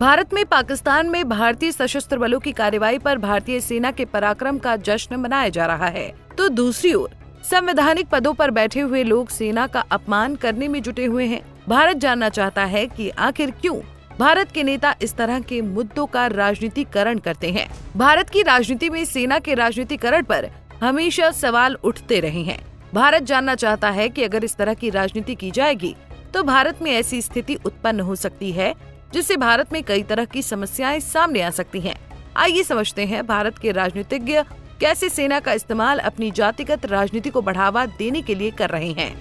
भारत में पाकिस्तान में भारतीय सशस्त्र बलों की कार्रवाई पर भारतीय सेना के पराक्रम का जश्न मनाया जा रहा है, तो दूसरी ओर संवैधानिक पदों पर बैठे हुए लोग सेना का अपमान करने में जुटे हुए हैं। भारत जानना चाहता है कि आखिर क्यों भारत के नेता इस तरह के मुद्दों का राजनीतिकरण करते हैं। भारत की राजनीति में सेना के राजनीतिकरण पर हमेशा सवाल उठते रहे हैं। भारत जानना चाहता है कि अगर इस तरह की राजनीति की जाएगी तो भारत में ऐसी स्थिति उत्पन्न हो सकती है जिससे भारत में कई तरह की समस्याएं सामने आ सकती हैं। आइए समझते हैं भारत के राजनीतिज्ञ कैसे सेना का इस्तेमाल अपनी जातिगत राजनीति को बढ़ावा देने के लिए कर रहे हैं।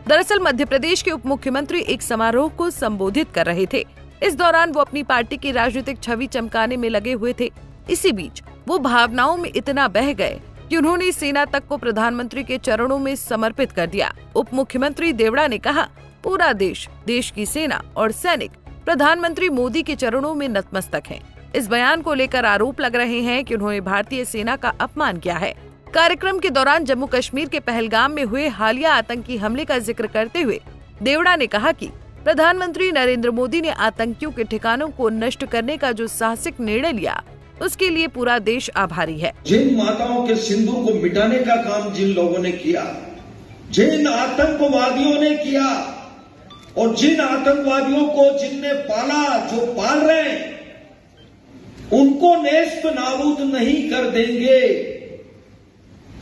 दरअसल मध्य प्रदेश के उप मुख्यमंत्री एक समारोह को संबोधित कर रहे थे। इस दौरान वो अपनी पार्टी की राजनीतिक छवि चमकाने में लगे हुए थे। इसी बीच वो भावनाओं में इतना बह गए कि उन्होंने सेना तक को प्रधानमंत्री के चरणों में समर्पित कर दिया। उप मुख्यमंत्री देवड़ा ने कहा, पूरा देश की सेना और सैनिक प्रधानमंत्री मोदी के चरणों में नतमस्तक हैं। इस बयान को लेकर आरोप लग रहे हैं कि उन्होंने भारतीय सेना का अपमान किया है। कार्यक्रम के दौरान जम्मू कश्मीर के पहलगाम में हुए हालिया आतंकी हमले का जिक्र करते हुए देवड़ा ने कहा कि प्रधानमंत्री नरेंद्र मोदी ने आतंकियों के ठिकानों को नष्ट करने का जो साहसिक निर्णय लिया, उसके लिए पूरा देश आभारी है। जिन माताओं के सिंदूर को मिटाने का काम जिन लोगों ने किया, जिन आतंकवादियों ने किया और जिन आतंकवादियों को जिनने पाला, जो पाल रहे हैं, उनको नेस्त नाबूद नहीं कर देंगे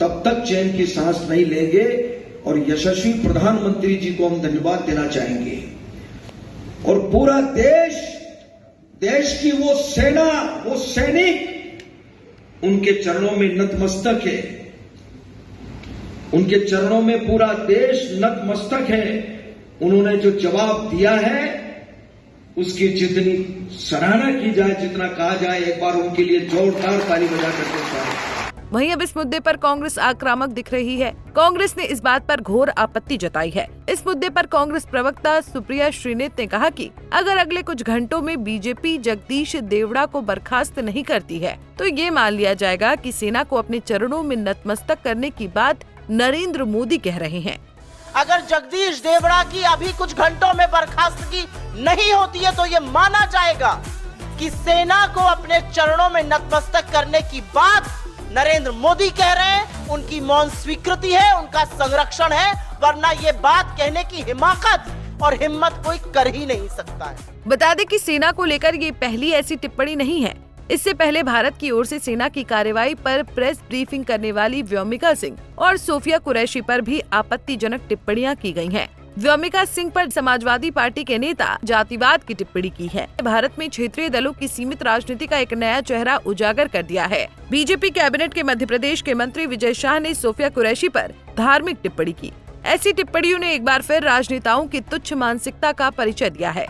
तब तक चैन की सांस नहीं लेंगे। और यशस्वी प्रधानमंत्री जी को हम धन्यवाद देना चाहेंगे। और पूरा देश की वो सेना, वो सैनिक उनके चरणों में नतमस्तक है। उनके चरणों में पूरा देश नतमस्तक है। उन्होंने जो जवाब दिया है उसकी जितनी सराहना की जाए, जितना कहा जाए, एक बार उनके लिए जोरदार ताली बजा करके चाहे। वहीं अब इस मुद्दे पर कांग्रेस आक्रामक दिख रही है। कांग्रेस ने इस बात पर घोर आपत्ति जताई है। इस मुद्दे पर कांग्रेस प्रवक्ता सुप्रिया श्रीनेत ने कहा कि अगर अगले कुछ घंटों में बीजेपी जगदीश देवड़ा को बर्खास्त नहीं करती है तो ये मान लिया जाएगा कि सेना को अपने चरणों में नतमस्तक करने की बात नरेंद्र मोदी कह रहे हैं। अगर जगदीश देवड़ा की अभी कुछ घंटों में बर्खास्तगी नहीं होती है तो ये माना जाएगा कि सेना को अपने चरणों में नतमस्तक करने की बात नरेंद्र मोदी कह रहे हैं। उनकी मौन स्वीकृति है, उनका संरक्षण है, वरना ये बात कहने की हिमाकत और हिम्मत कोई कर ही नहीं सकता है। बता दें कि सेना को लेकर ये पहली ऐसी टिप्पणी नहीं है। इससे पहले भारत की ओर से सेना की कार्रवाई पर प्रेस ब्रीफिंग करने वाली व्योमिका सिंह और सोफिया कुरैशी पर भी आपत्तिजनक टिप्पणियां की गई हैं। व्योमिका सिंह पर समाजवादी पार्टी के नेता जातिवाद की टिप्पणी की है। भारत में क्षेत्रीय दलों की सीमित राजनीति का एक नया चेहरा उजागर कर दिया है। बीजेपी कैबिनेट के मध्य प्रदेश के मंत्री विजय शाह ने सोफिया कुरैशी पर धार्मिक टिप्पणी की। ऐसी टिप्पणियों ने एक बार फिर राजनेताओं की तुच्छ मानसिकता का परिचय दिया है।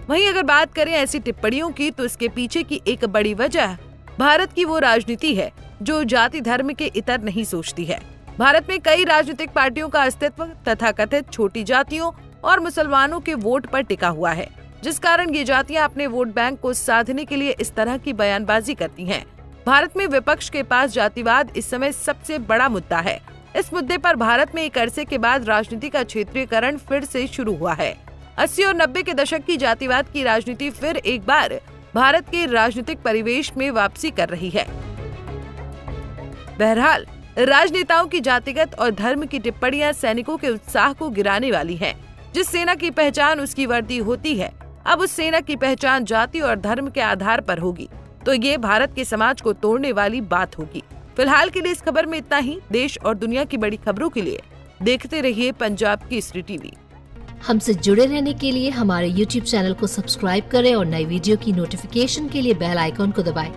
वहीं अगर बात करें ऐसी टिप्पणियों की तो इसके पीछे की एक बड़ी वजह भारत की वो राजनीति है जो जाति धर्म के इतर नहीं सोचती है। भारत में कई राजनीतिक पार्टियों का अस्तित्व तथाकथित छोटी जातियों और मुसलमानों के वोट पर टिका हुआ है, जिस कारण ये जातियां अपने वोट बैंक को साधने के लिए इस तरह की बयानबाजी करती हैं। भारत में विपक्ष के पास जातिवाद इस समय सबसे बड़ा मुद्दा है। इस मुद्दे पर भारत में एक अरसे के बाद राजनीति का क्षेत्रीयकरण फिर से शुरू हुआ है। 80 और 90 के दशक की जातिवाद की राजनीति फिर एक बार भारत के राजनीतिक परिवेश में वापसी कर रही है। बहरहाल राजनेताओं की जातिगत और धर्म की टिप्पणियां सैनिकों के उत्साह को गिराने वाली हैं। जिस सेना की पहचान उसकी वर्दी होती है, अब उस सेना की पहचान जाति और धर्म के आधार पर होगी तो ये भारत के समाज को तोड़ने वाली बात होगी। फिलहाल के लिए इस खबर में इतना ही। देश और दुनिया की बड़ी खबरों के लिए देखते रहिए पंजाब केसरी टीवी। हमसे जुड़े रहने के लिए हमारे YouTube चैनल को सब्सक्राइब करें और नई वीडियो की नोटिफिकेशन के लिए बेल आइकॉन को दबाएं।